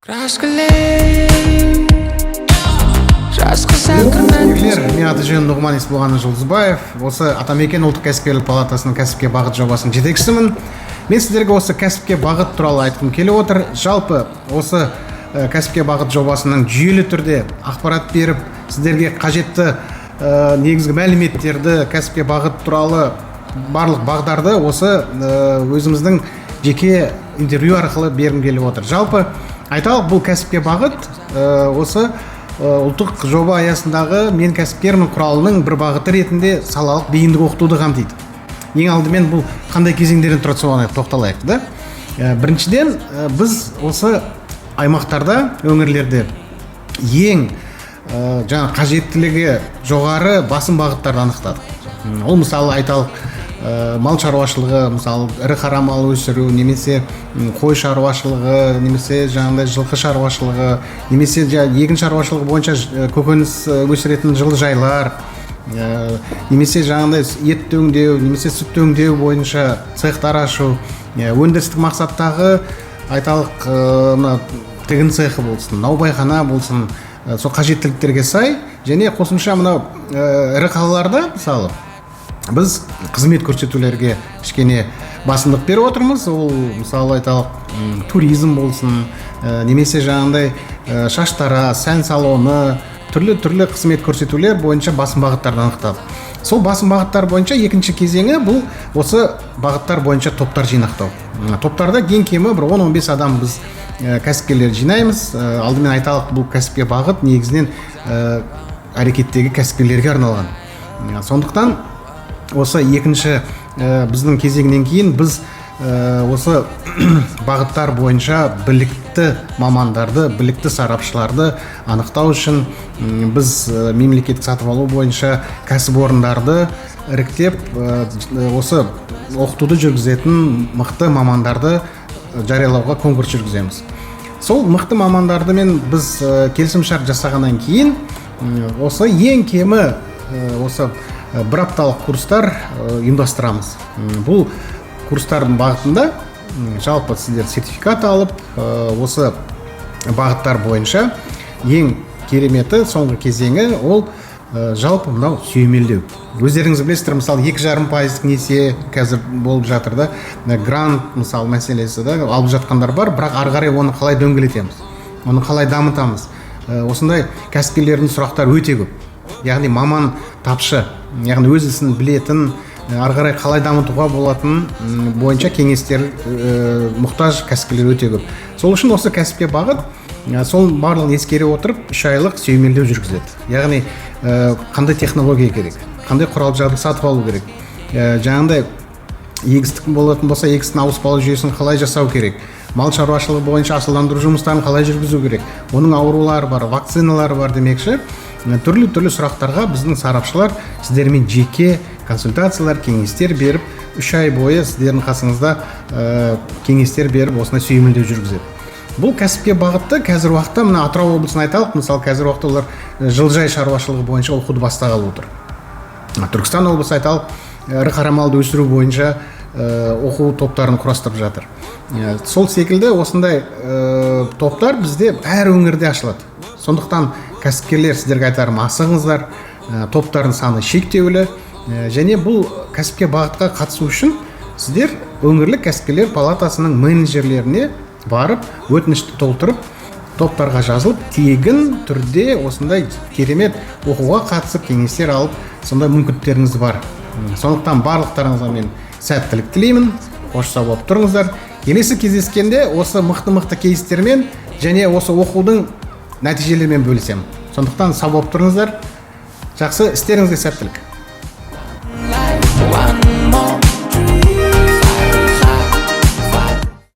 Мен аты жөнім Нұғман Есболған Жұлдызбаев. Осы Атамекен ұлттық кәсіпкерлік палатасының кәсіпке бағыт жобасының жетекшісімін. Мен сіздерге осы кәсіпке бағыт туралы айтқым келіп отыр. Жалпы осы кәсіпке бағыт жобасының жүйелі түрде ақпарат беріп, сіздерге қажетті негізгі мәліметтерді кәсіпке бағыт туралы барлық бағдарды осы өзіміздің жеке интервью арқылы бергім келіп отыр. Жалпы айталық, бұл кәсіпке бағыт осы ұлттық жоба аясындағы мен кәсіпкермін құралының бір бағыты ретінде салалық бейіндік оқытуды қамтиды. Ең алдымен бұл қандай кезеңдерден тұрады, соған тоқталайық да. Біріншіден, біз осы аймақтарда, өңірлерде ең жаңа қажеттілігі жоғары басым бағыттарды анықтадық. Ол мысалы айталық, мал шаруашылығы, мысалы ірі қара мал өсіру, немесе қой шаруашылығы, немесе жаңағыдай жылқы шаруашылығы, немесе егін шаруашылығы бойынша көкөніс өсіретін жылыжайлар, немесе жаңағыдай ет өңдеу, немесе сүт өңдеу бойынша цехтар ашу, өндірістік мақсаттағы айталық тігін цехы болсын, наубайхана болсын, сол қажеттіліктерге сай, және қосымша мынау ірі қалаларда мысалы біз қызмет көрсетулерге кішкене басымдық беріп отырмыз. Ол мысалы айталық туризм болсын, немесе жаңағыдай шаштара, сән салоны, түрлі қызмет көрсетулер бойынша басым бағыттарды анықтадық. Сол басым бағыттар бойынша екінші кезеңі бұл осы бағыттар бойынша топтар жинақтау. Топтарда ең кемі бір 10-15 адам біз кәсіпкерлер жинаймыз. Алдымен айталық, бұл кәсіпке бағыт негізінен әрекеттегі кәсіпкерлерге арналған. Сондықтан осы екінші біздің кезеңнен кейін біз осы бағыттар бойынша білікті мамандарды, білікті сарапшыларды анықтау үшін біз мемлекеттік сатып алу бойынша кәсіпорындарды іріктеп, осы оқытуды жүргізетін мықты мамандарды жариялауға конкурс жүргіземіз. Сол мықты мамандардымен біз келісімшарт жасағаннан кейін осы ең кемі осы бір апталық курстар ұйымдастырамыз. Бұл курстардың бағытында жалпы сіздер сертификат алып, осы бағыттар бойынша ең кереметі соңғы кезеңі ол жалпы мынау сүйемелдеу. Өздеріңіз білесіздер, мысалы 2,5% несие қазір болып жатыр да, грант мысалы мәселесі да алып жатқандар бар, бірақ ары қарай оны қалай дөңгелетеміз, оны қалай дамытамыз. Осындай кәсіпкерлердің сұрақтары өте көп. Яғни маман тапшы, яғни өз ісін білетін, ары қарай қалай дамытуға болатын бойынша кеңестер мұқтаж кәсіпкерлер өте көп. Сол үшін осы кәсіпке бағыт сол барлығын ескере отырып 3 айлық сүйемелдеу жүргізеді. Яғни қандай технология керек, қандай құрал жабдық сатып алу керек, жаңағыдай егістік болатын болса егістің ауыспалы жүйесін қалай жасау керек, мал шаруашылығы бойынша асылдандыру жұмыстарын қалай жүргізу керек, оның аурулары бар, вакциналары бар демекші. Түрлі сұрақтарға біздің сарапшылар сіздермен жеке консультациялар, кеңестер беріп, 3 ай бойы сіздердің қасыңызда кеңестер беріп, осына сүйемелдеу жүргізеді. Бұл кәсіпке бағытты қазір уақытта мына Атырау облысын айталық, мысалы қазір уақытта олар жылыжай шаруашылығы бойынша оқуды бастағалы отыр. Түркістан облысы айталық, ірі қара малды өсіру бойынша оқу топтарын құрастырып жатыр. Сол секілді осындай топтар бізде әр өңірде ашылады. Сондықтан кәсіпкерлер сіздерге айтарым, асығыңыздар, топтардың саны шектеулі, және бұл кәсіпке бағытқа қатысу үшін сіздер өңірлік кәсіпкерлер палатасының менеджерлеріне барып, өтінішті толтырып, топтарға жазылып, тегін түрде осындай керемет оқуға қатысып, кеңестер алып, сондай мүмкіндіктеріңіз бар. Сондықтан барлықтарыңызға мен сәттілік тілеймін, қош сау болып тұрыңыздар. Келесі кездескенде осы мықты кейстермен және осы оқудың нәтижелерімен бөлісемін. Сондықтан сау болып тұрыңыздар. Жақсы істеріңізге сәттілік.